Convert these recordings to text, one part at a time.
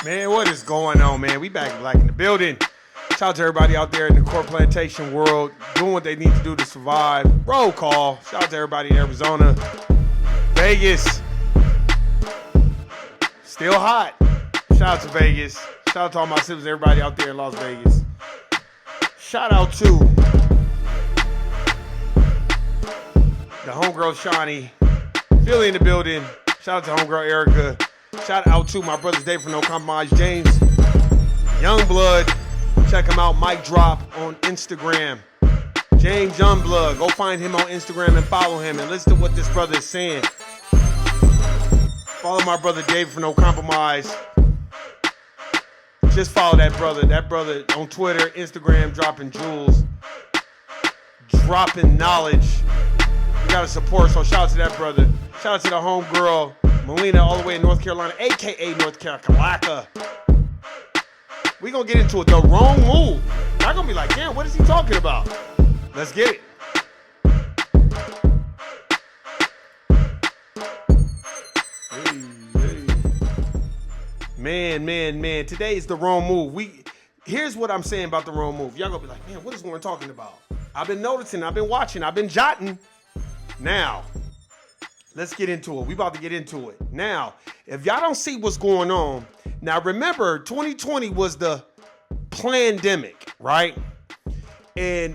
Man, what is going on, man? We back in the building. Shout out to everybody out there in the core plantation world doing what they need to do to survive. Roll call. Shout out to everybody in Arizona, Vegas. Still hot. Shout out to Vegas. Shout out to all my siblings, everybody out there in Las Vegas. Shout out to the homegirl Shawnee. Philly in the building. Shout out to homegirl Erica. Shout out to my brothers Dave from No Compromise, James Youngblood. Check him out, Mike Drop on Instagram. James Youngblood. Go find him on Instagram and follow him and listen to what this brother is saying. Follow my brother Dave from No Compromise. Just follow that brother. That brother on Twitter, Instagram, dropping jewels, dropping knowledge. You gotta support, so shout out to that brother. Shout out to the homegirl, Melina, all the way in North Carolina, a.k.a. North Carolina. We gonna get into it. The wrong move. Y'all gonna be like, damn, what is he talking about? Let's get it. Man. Today is the wrong move. Here's what I'm saying about the wrong move. Y'all gonna be like, man, what is Warren talking about? I've been noticing, I've been watching, I've been jotting. Now, let's get into it. We about to get into it. Now, if y'all don't see what's going on, now remember, 2020 was the pandemic, right? And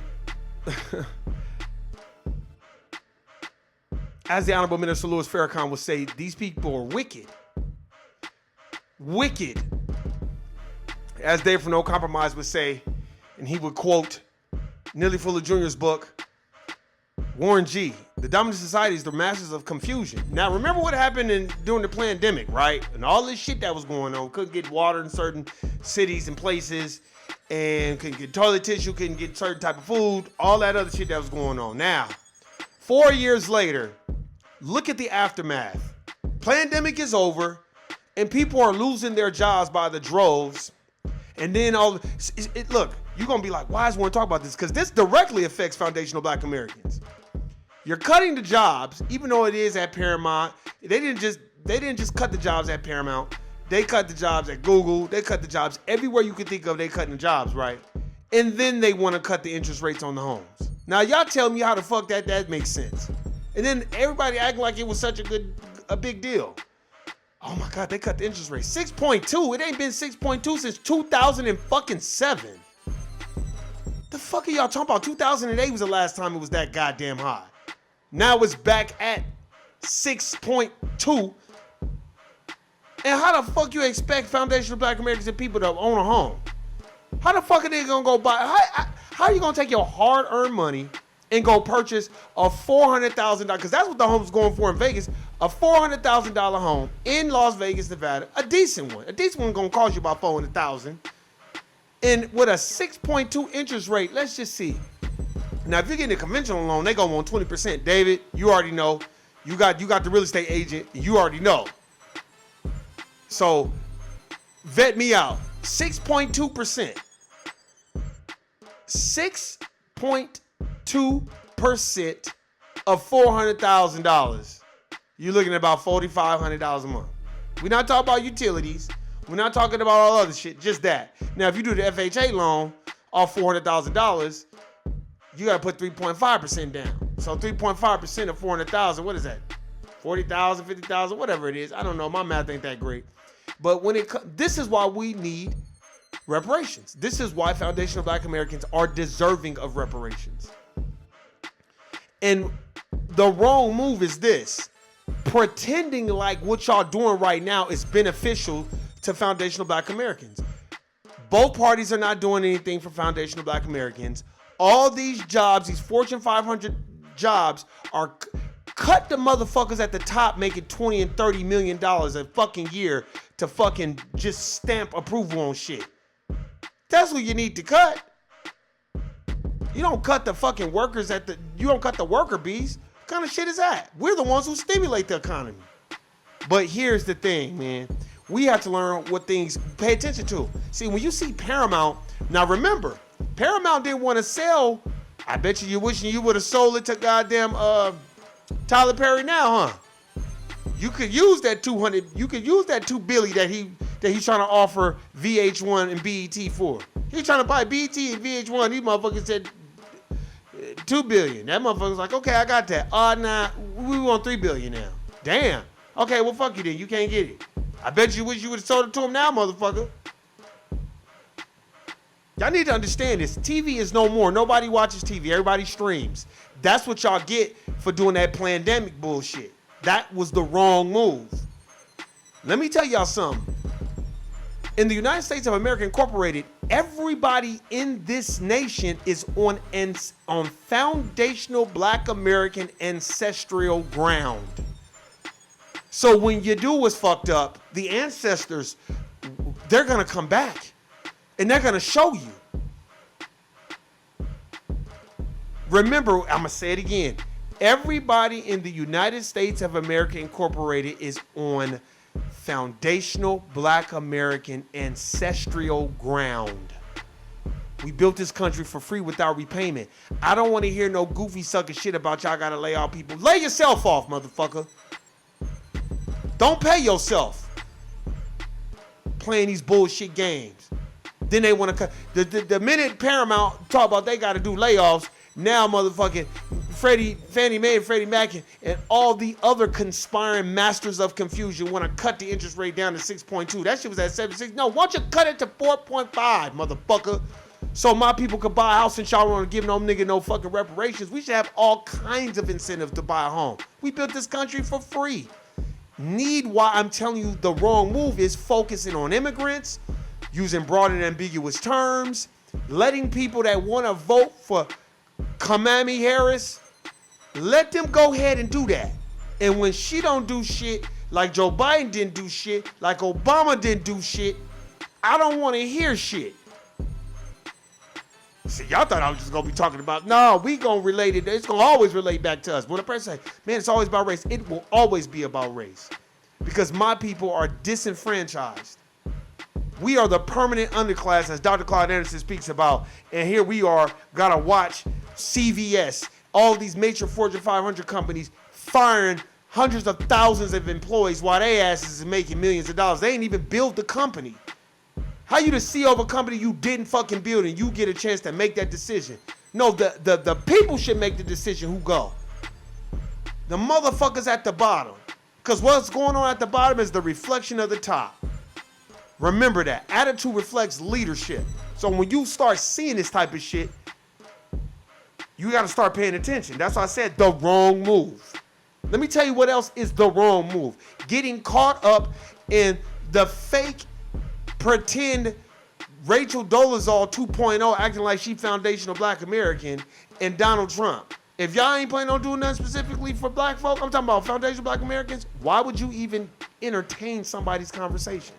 as the Honorable Minister Louis Farrakhan would say, these people are wicked. Wicked. As Dave from No Compromise would say, and he would quote Neely Fuller Jr.'s book, Warren G. The dominant society is the masters of confusion. Now, remember what happened during the pandemic, right? And all this shit that was going on. Couldn't get water in certain cities and places, and couldn't get toilet tissue, couldn't get certain type of food, all that other shit that was going on. Now, 4 years later, look at the aftermath. Pandemic is over, and people are losing their jobs by the droves. And then look, you're going to be like, why is Warren talking about this? Because this directly affects foundational Black Americans. You're cutting the jobs, even though it is at Paramount. They didn't just cut the jobs at Paramount. They cut the jobs at Google. They cut the jobs everywhere you can think of. They cutting the jobs, right? And then they want to cut the interest rates on the homes. Now, y'all tell me how the fuck that makes sense. And then everybody acting like it was such a big deal. Oh my God, they cut the interest rate. 6.2. It ain't been 6.2 since 2007. The fuck are y'all talking about? 2008 was the last time it was that goddamn high. Now it's back at 6.2. And how the fuck you expect foundational Black Americans and people to own a home? How the fuck are they gonna go buy? How are you gonna take your hard-earned money and go purchase a $400,000? Because that's what the home's going for in Vegas. A $400,000 home in Las Vegas, Nevada. A decent one. A decent one gonna cost you about $400,000. And with a 6.2 interest rate, let's just see. Now, if you're getting a conventional loan, they go on 20%. David, you already know. You got the real estate agent. You already know. So, vet me out. 6.2%. 6.2% of $400,000. You're looking at about $4,500 a month. We're not talking about utilities. We're not talking about all other shit. Just that. Now, if you do the FHA loan off $400,000, you got to put 3.5% down. So 3.5% of 400,000, what is that? 40,000, 50,000, whatever it is. I don't know. My math ain't that great. But this is why we need reparations. This is why foundational Black Americans are deserving of reparations. And the wrong move is this. Pretending like what y'all doing right now is beneficial to foundational Black Americans. Both parties are not doing anything for foundational Black Americans. All these jobs, these Fortune 500 jobs, are cut the motherfuckers at the top making $20 and $30 million a fucking year to fucking just stamp approval on shit. That's what you need to cut. You don't cut the fucking workers you don't cut the worker bees. What kind of shit is that? We're the ones who stimulate the economy. But here's the thing, man. We have to learn what things pay attention to. See, when you see Paramount, now remember, Paramount didn't want to sell. I bet you wishing you would have sold it to goddamn Tyler Perry now, huh? You could use that 200. You could use that $2 billion that he's trying to offer VH1 and BET for. He's trying to buy BET and VH1. These motherfuckers said $2 billion. That motherfucker's like, okay, I got that. Nah, we want $3 billion now. Damn. Okay, well, fuck you then. You can't get it. I bet you wish you would have sold it to him now, motherfucker. Y'all need to understand this. TV is no more. Nobody watches TV. Everybody streams. That's what y'all get for doing that pandemic bullshit. That was the wrong move. Let me tell y'all something. In the United States of America Incorporated, everybody in this nation is on foundational Black American ancestral ground. So when you do what's fucked up, the ancestors, they're gonna come back and they're gonna show you. Remember, I'm gonna say it again. Everybody in the United States of America Incorporated is on foundational Black American ancestral ground. We built this country for free without repayment. I don't want to hear no goofy sucker shit about y'all gotta lay off people. Lay yourself off, motherfucker. Don't pay yourself playing these bullshit games. Then they want to cut. The minute Paramount talk about they got to do layoffs, now motherfucking Fannie Mae and Freddie Mac and all the other conspiring masters of confusion want to cut the interest rate down to 6.2. That shit was at 7.6. No, why don't you cut it to 4.5, motherfucker? So my people could buy a house and y'all want to give no nigga no fucking reparations. We should have all kinds of incentives to buy a home. We built this country for free. Why I'm telling you the wrong move is focusing on immigrants, using broad and ambiguous terms, letting people that want to vote for Kamala Harris, let them go ahead and do that. And when she don't do shit, like Joe Biden didn't do shit, like Obama didn't do shit, I don't want to hear shit. See, y'all thought I was just going to be talking about, no, we going to relate it. It's going to always relate back to us. When a person says, man, it's always about race, it will always be about race. Because my people are disenfranchised. We are the permanent underclass, as Dr. Claude Anderson speaks about. And here we are, got to watch CVS, all these major Fortune 500 companies firing hundreds of thousands of employees while they asses is making millions of dollars. They ain't even build the company. How you the CEO of a company you didn't fucking build and you get a chance to make that decision? No, the people should make the decision who go. The motherfuckers at the bottom. Because what's going on at the bottom is the reflection of the top. Remember that. Attitude reflects leadership. So when you start seeing this type of shit, you got to start paying attention. That's why I said the wrong move. Let me tell you what else is the wrong move. Getting caught up in the fake pretend Rachel Dolezal 2.0 acting like she foundational Black American and Donald Trump. If y'all ain't planning on doing nothing specifically for Black folk, I'm talking about foundational Black Americans, why would you even entertain somebody's conversation?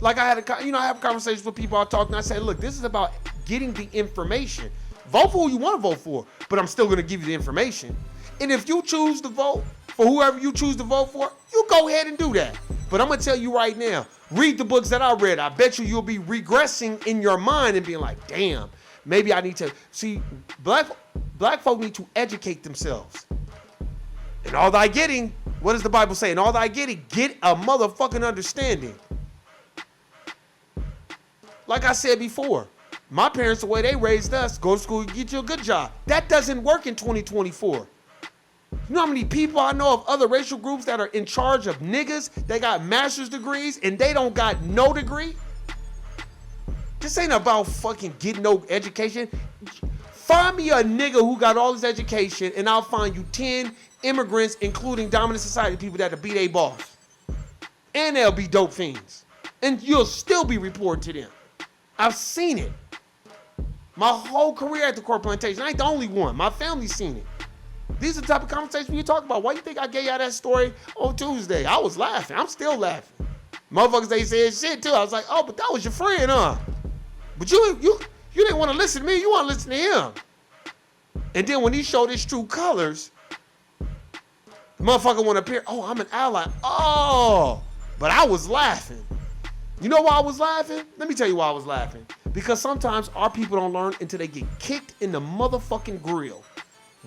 Like I have conversations with people I talk and I say, look, this is about getting the information. Vote for who you want to vote for, but I'm still going to give you the information. And if you choose to vote for whoever you choose to vote for, you go ahead and do that. But I'm going to tell you right now, read the books that I read. I bet you'll be regressing in your mind and being like, damn, maybe I need to. See, black folk need to educate themselves. And all thy getting, what does the Bible say? And all thy getting, get a motherfucking understanding. Like I said before, my parents, the way they raised us, go to school, get you a good job. That doesn't work in 2024. You know how many people I know of other racial groups that are in charge of niggas? They got master's degrees and they don't got no degree. This ain't about fucking getting no education. Find me a nigga who got all this education and I'll find you 10 immigrants, including dominant society people that'll be their boss. And they'll be dope fiends. And you'll still be reported to them. I've seen it. My whole career at the Core Plantation. I ain't the only one. My family's seen it. These are the type of conversations we talk about. Why you think I gave y'all that story on Tuesday? I was laughing. I'm still laughing. Motherfuckers, they said shit too. I was like, oh, but that was your friend, huh? But you didn't want to listen to me. You want to listen to him. And then when he showed his true colors, the motherfucker want to appear, oh, I'm an ally. Oh, but I was laughing. You know why I was laughing? Let me tell you why I was laughing. Because sometimes our people don't learn until they get kicked in the motherfucking grill.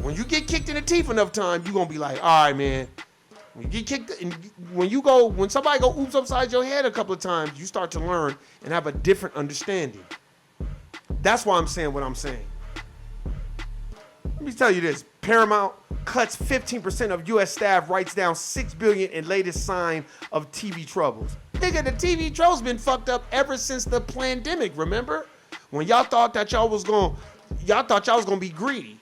When you get kicked in the teeth enough time, you're going to be like, all right, man, When you get kicked, and when somebody go oops upside your head a couple of times, you start to learn and have a different understanding. That's why I'm saying what I'm saying. Let me tell you this. Paramount cuts 15% of U.S. staff, writes down $6 billion in latest sign of TV troubles. Nigga, the TV troubles been fucked up ever since the pandemic, remember? When y'all thought y'all was gonna be greedy.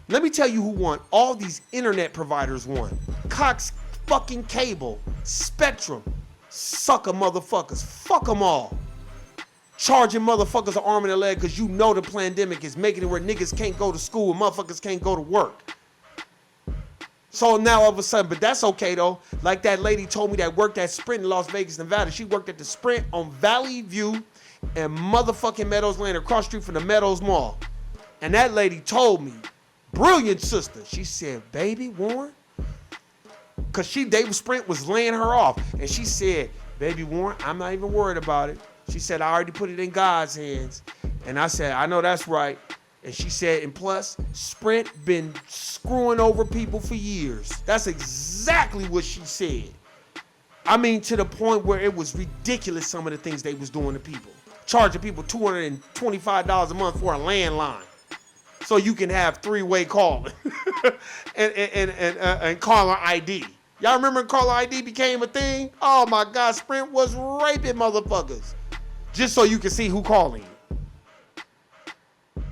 Let me tell you who won. All these internet providers won. Cox fucking Cable, Spectrum, sucker motherfuckers. Fuck them all. Charging motherfuckers an arm and a leg because you know the pandemic is making it where niggas can't go to school and motherfuckers can't go to work. So now all of a sudden, but that's okay though. Like that lady told me that worked at Sprint in Las Vegas, Nevada. She worked at the Sprint on Valley View and motherfucking Meadows Lane across the street from the Meadows Mall. And that lady told me, brilliant sister, she said, baby Warren, because Sprint was laying her off. And she said, baby Warren, I'm not even worried about it. She said, I already put it in God's hands. And I said, I know that's right. And she said, and plus, Sprint been screwing over people for years. That's exactly what she said. I mean, to the point where it was ridiculous, some of the things they was doing to people. Charging people $225 a month for a landline. So you can have three-way calling and caller ID. Y'all remember when caller ID became a thing? Oh my God, Sprint was raping motherfuckers. Just so you can see who calling you.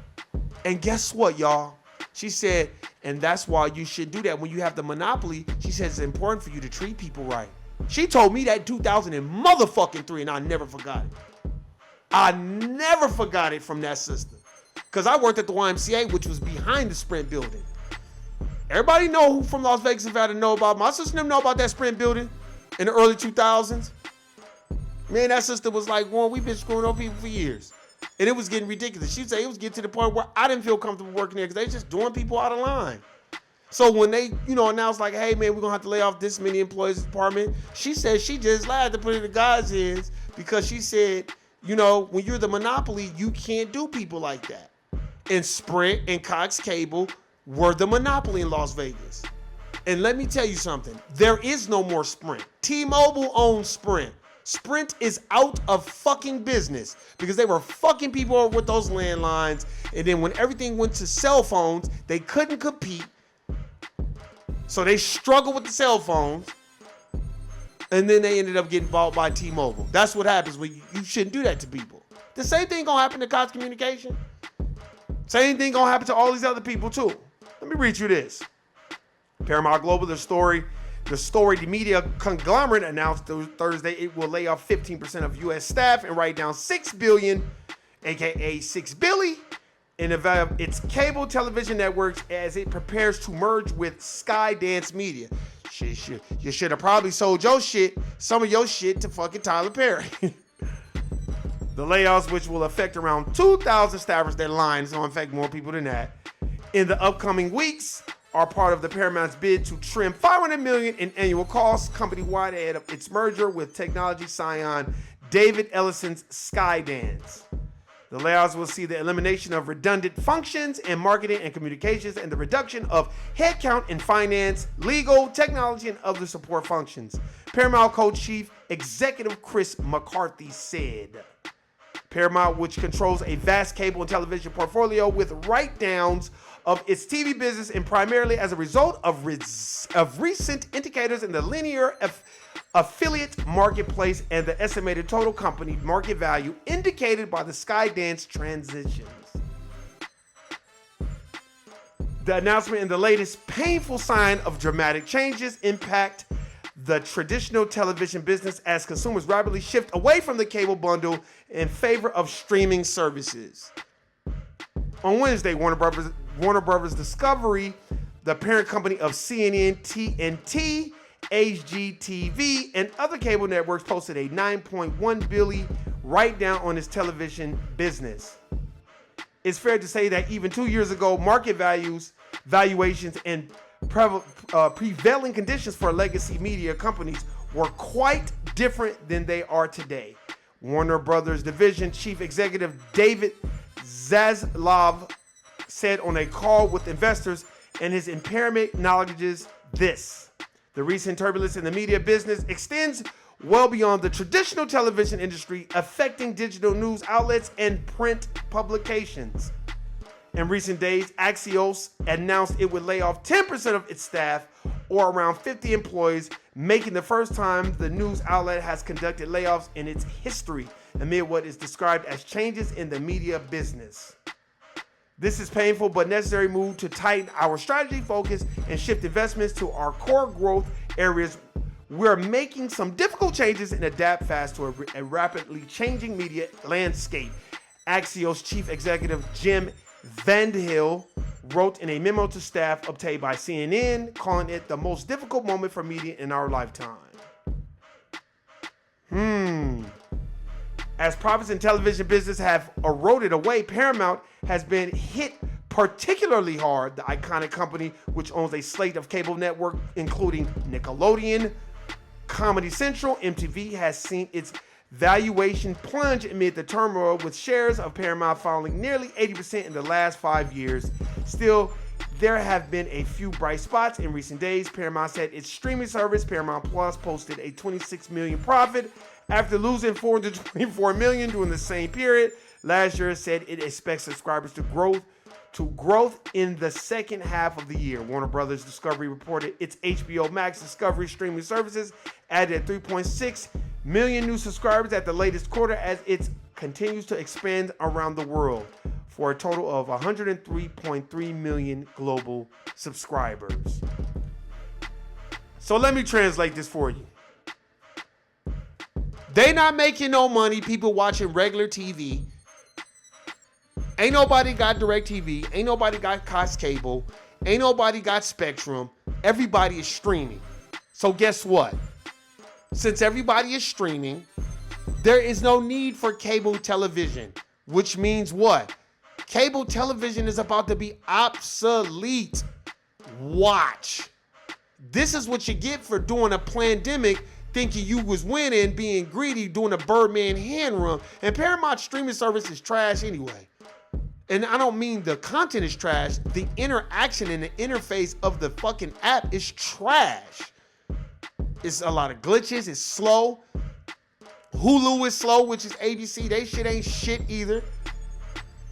And guess what, y'all? She said, and that's why you should do that when you have the monopoly. She said it's important for you to treat people right. She told me that in 2003, and I never forgot it. I never forgot it from that sister. Because I worked at the YMCA, which was behind the Sprint building. Everybody know who from Las Vegas, Nevada know about. My sister didn't know about that Sprint building in the early 2000s. Man, that sister was like, well, we've been screwing over people for years. And it was getting ridiculous. She'd say it was getting to the point where I didn't feel comfortable working there because they just doing people out of line. So when they, announced like, hey, man, we're going to have to lay off this many employees in the department, she said she just lied to put it in God's hands because she said, when you're the monopoly, you can't do people like that. And Sprint and Cox Cable were the monopoly in Las Vegas. And let me tell you something. There is no more Sprint. T-Mobile owns Sprint. Sprint is out of fucking business because they were fucking people over with those landlines. And then when everything went to cell phones, they couldn't compete. So they struggled with the cell phones. And then they ended up getting bought by T-Mobile. That's what happens when you shouldn't do that to people. The same thing gonna happen to Cox Communication. Same thing gonna happen to all these other people too. Let me read you this. Paramount Global, the storied media conglomerate announced Thursday it will lay off 15% of U.S. staff and write down $6 billion, aka $6 billion, in the value of its cable television networks as it prepares to merge with Skydance Media. Shit. You should have probably sold some of your shit to fucking Tyler Perry. The layoffs, which will affect around 2,000 staffers, that line is going to affect more people than that, in the upcoming weeks, are part of the Paramount's bid to trim $500 million in annual costs company-wide ahead of its merger with technology scion David Ellison's Skydance. The layoffs will see the elimination of redundant functions in marketing and communications and the reduction of headcount in finance, legal, technology, and other support functions. Paramount co-chief executive Chris McCarthy said. Paramount, which controls a vast cable and television portfolio with write-downs of its TV business and primarily as a result of recent indicators in the linear affiliate marketplace and the estimated total company market value indicated by the Skydance transitions. The announcement in the latest painful sign of dramatic changes impact the traditional television business as consumers rapidly shift away from the cable bundle in favor of streaming services. On Wednesday, Warner Brothers Discovery, the parent company of CNN, TNT, HGTV, and other cable networks, posted a $9.1 billion write-down on its television business. It's fair to say that even 2 years ago, market valuations, and prevailing conditions for legacy media companies were quite different than they are today. Warner Brothers Division Chief Executive David Zaslav said on a call with investors, and his impairment acknowledges this. The recent turbulence in the media business extends well beyond the traditional television industry, affecting digital news outlets and print publications. In recent days, Axios announced it would lay off 10% of its staff, or around 50 employees, making the first time the news outlet has conducted layoffs in its history amid what is described as changes in the media business. This is painful but necessary move to tighten our strategy focus and shift investments to our core growth areas. We're making some difficult changes and adapt fast to a rapidly changing media landscape. Axios chief executive Jim Vandhill wrote in a memo to staff obtained by CNN, calling it the most difficult moment for media in our lifetime. As profits in television business have eroded away, Paramount has been hit particularly hard. The iconic company, which owns a slate of cable networks including Nickelodeon, Comedy Central, MTV, has seen its valuation plunge amid the turmoil, with shares of Paramount falling nearly 80% in the last 5 years. Still, there have been a few bright spots in recent days. Paramount said its streaming service, Paramount Plus, posted a $26 million profit after losing $424 million during the same period. Last year, it said it expects subscribers to growth in the second half of the year. Warner Brothers Discovery reported its HBO Max Discovery streaming services added 3.6 million new subscribers at the latest quarter as it continues to expand around the world for a total of 103.3 million global subscribers. So let me translate this for you. They not making no money, people watching regular TV. Ain't nobody got DirecTV, ain't nobody got Cox Cable, ain't nobody got Spectrum. Everybody is streaming. So guess what? Since everybody is streaming, there is no need for cable television, which means what? Cable television is about to be obsolete. Watch. This is what you get for doing a pandemic, thinking you was winning, being greedy, doing a Birdman hand run. And Paramount streaming service is trash anyway. And I don't mean the content is trash. The interaction and the interface of the fucking app is trash. It's a lot of glitches. It's slow. Hulu is slow, which is ABC. They shit ain't shit either.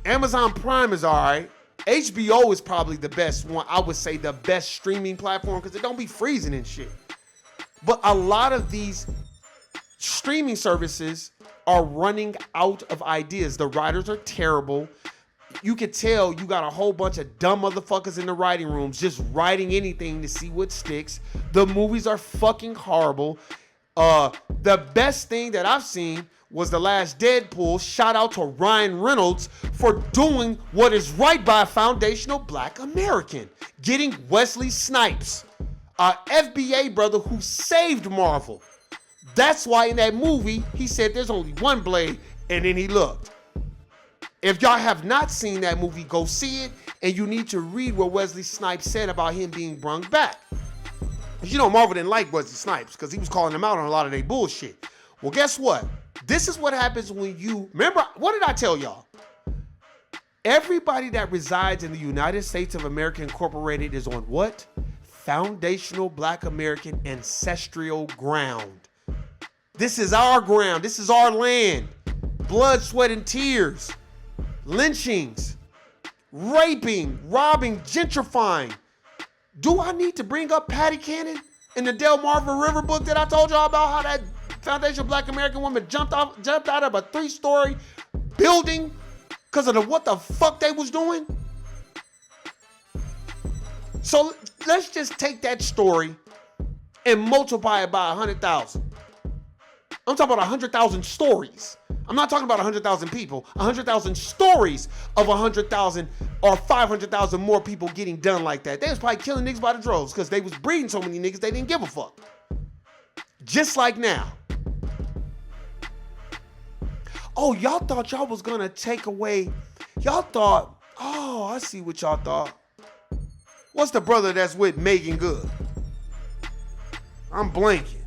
Amazon Prime is all right. HBO is probably the best one. I would say the best streaming platform because it don't be freezing and shit. But a lot of these streaming services are running out of ideas. The writers are terrible. You could tell you got a whole bunch of dumb motherfuckers in the writing rooms just writing anything to see what sticks. The movies are fucking horrible. The best thing that I've seen was the last Deadpool. Shout out to Ryan Reynolds for doing what is right by a foundational black American. Getting Wesley Snipes, a FBA brother who saved Marvel. That's why in that movie, he said there's only one blade, and then he looked. If y'all have not seen that movie, go see it, and you need to read what Wesley Snipes said about him being brung back. You know, Marvel didn't like Wesley Snipes because he was calling them out on a lot of their bullshit. Well, guess what? This is what happens when you... Remember, what did I tell y'all? Everybody that resides in the United States of America Incorporated is on what? Foundational Black American ancestral ground. This is our ground. This is our land. Blood, sweat, and tears. Lynchings, raping, robbing, gentrifying. Do I need to bring up Patty Cannon in the Delmarva River book that I told y'all about how that foundational black American woman jumped out of a 3-story building because of what the fuck they was doing? So let's just take that story and multiply it by 100,000. I'm talking about 100,000 stories. I'm not talking about 100,000 people. 100,000 stories of 100,000 or 500,000 more people getting done like that. They was probably killing niggas by the droves because they was breeding so many niggas they didn't give a fuck. Just like now. Oh, y'all thought y'all was gonna take away. Y'all thought, oh, I see what y'all thought. What's the brother that's with Megan Good? I'm blanking.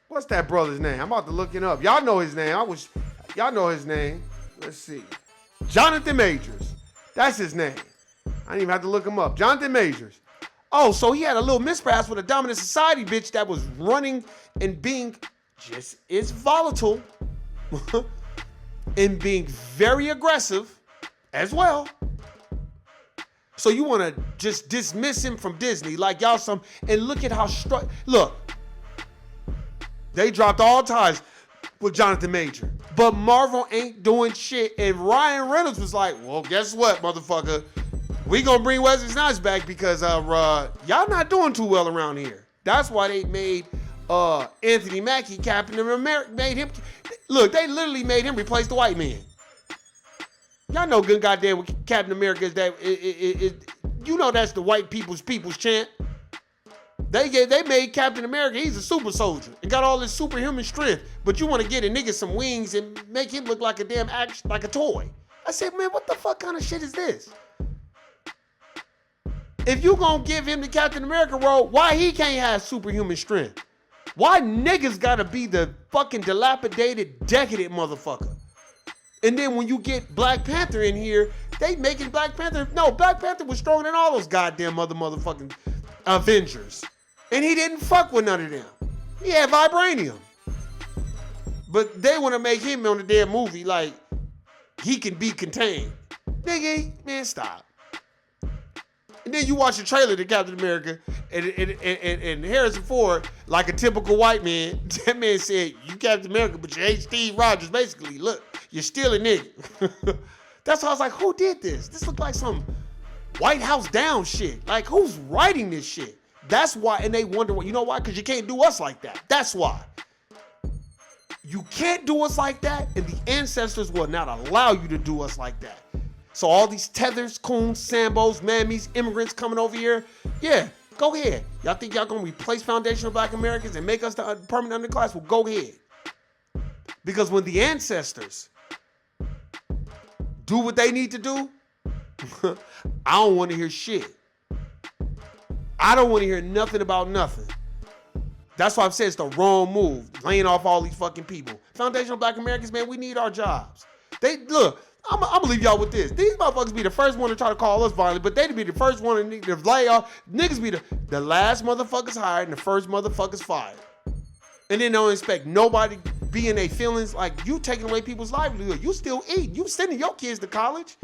What's that brother's name? I'm about to look it up. Y'all know his name. Y'all know his name. Let's see. Jonathan Majors. That's his name. I didn't even have to look him up. Jonathan Majors. Oh, so he had a little mispass with a dominant society bitch that was running and being just as volatile and being very aggressive as well. So you want to just dismiss him from Disney like y'all some, and look at how look, they dropped all ties with Jonathan Major, but Marvel ain't doing shit. And Ryan Reynolds was like, well, guess what, motherfucker? We gonna bring Wesley Snipes back because y'all not doing too well around here. That's why they made Anthony Mackie Captain America. Made him look. They literally made him replace the white man. Y'all know good goddamn what Captain America is. That you know that's the white people's chant. They made Captain America. He's a super soldier and got all this superhuman strength. But you want to get a nigga some wings and make him look like a damn action, like a toy. I said, man, what the fuck kind of shit is this? If you gonna give him the Captain America role, why he can't have superhuman strength? Why niggas gotta be the fucking dilapidated, decadent motherfucker? And then when you get Black Panther in here, they making Black Panther. No, Black Panther was stronger than all those goddamn motherfucking Avengers. And he didn't fuck with none of them. He had vibranium. But they want to make him on the damn movie like he can be contained. Nigga, man, stop. And then you watch the trailer to Captain America and Harrison Ford, like a typical white man, that man said, you Captain America, but you hate Steve Rogers. Basically, look, you're still a nigga. That's why I was like, who did this? This looked like some White House down shit. Like, who's writing this shit? That's why, and they wonder, you know why? Because you can't do us like that. That's why. You can't do us like that, and the ancestors will not allow you to do us like that. So all these tethers, coons, sambos, mammies, immigrants coming over here, yeah, go ahead. Y'all think y'all gonna replace foundational Black Americans and make us the permanent underclass? Well, go ahead. Because when the ancestors do what they need to do, I don't want to hear shit. I don't want to hear nothing about nothing. That's why I've said it's the wrong move, laying off all these fucking people. Foundational Black Americans, man, we need our jobs. Look, I'm gonna leave y'all with this. These motherfuckers be the first one to try to call us violent, but they'd be the first one to lay off. Niggas be the last motherfuckers hired and the first motherfuckers fired. And then don't expect nobody be in their feelings like you taking away people's livelihood. You still eat. You sending your kids to college.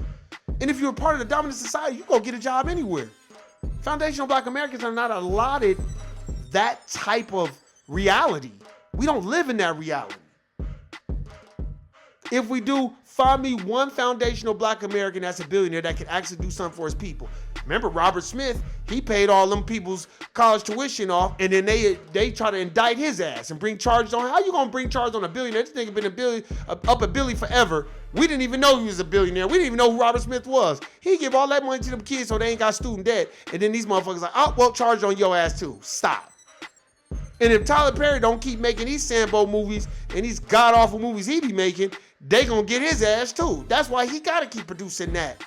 And if you're a part of the dominant society, you go get a job anywhere. Foundational Black Americans are not allotted that type of reality. We don't live in that reality. If we do, find me one foundational Black American that's a billionaire that can actually do something for his people. Remember Robert Smith, he paid all them people's college tuition off, and then they try to indict his ass and bring charges on him. How you gonna bring charges on a billionaire? This nigga been up a billy forever. We didn't even know he was a billionaire. We didn't even know who Robert Smith was. He give all that money to them kids so they ain't got student debt. And then these motherfuckers like, oh, well, charged on your ass too. Stop. And if Tyler Perry don't keep making these Sambo movies and these god-awful movies he be making, they gonna get his ass too. That's why he gotta keep producing that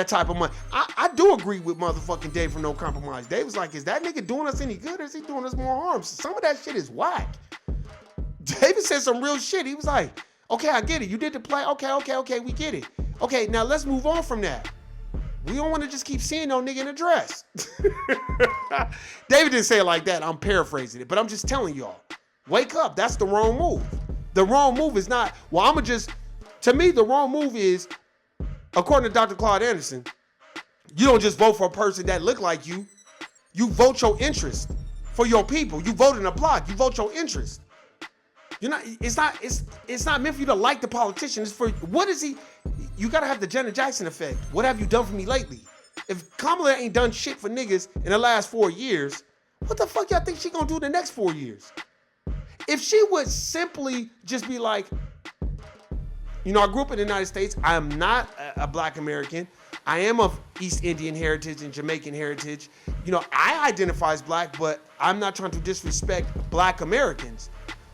type of money. I do agree with motherfucking Dave from No Compromise. Dave was like, is that nigga doing us any good or is he doing us more harm? Some of that shit is whack. David said some real shit. He was like, okay, I get it. You did the play. Okay, we get it. Okay, now let's move on from that. We don't want to just keep seeing no nigga in a dress. David didn't say it like that. I'm paraphrasing it, but I'm just telling y'all. Wake up. That's the wrong move. The wrong move is not, to me, the wrong move is, according to Dr. Claude Anderson, you don't just vote for a person that look like you. You vote your interest for your people. You vote in a block. You vote your interest. It's not meant for you to like the politician. It's for, what is he? You gotta have the Janet Jackson effect. What have you done for me lately? If Kamala ain't done shit for niggas in the last 4 years, what the fuck y'all think she gonna do the next 4 years? If she would simply just be like, I grew up in the United States. I am not a Black American. I am of East Indian heritage and Jamaican heritage. I identify as Black, but I'm not trying to disrespect Black Americans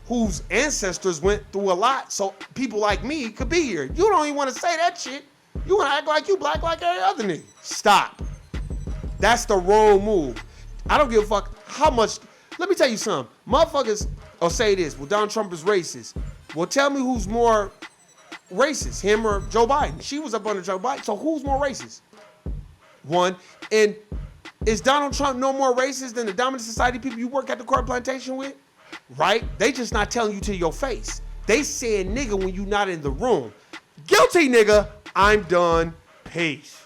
whose ancestors went through a lot so people like me could be here. You don't even want to say that shit. You want to act like you Black like every other nigga. Stop. That's the wrong move. I don't give a fuck how much. Let me tell you something. Motherfuckers will say this. Well, Donald Trump is racist. Well, tell me who's more racist, him or Joe Biden? She was up under Joe Biden. So who's more racist? One. And Is Donald Trump no more racist than the dominant society people you work at the corn plantation with? Right? They just not telling you to your face. They saying nigga when you not in the room. Guilty, nigga. I'm done. Peace.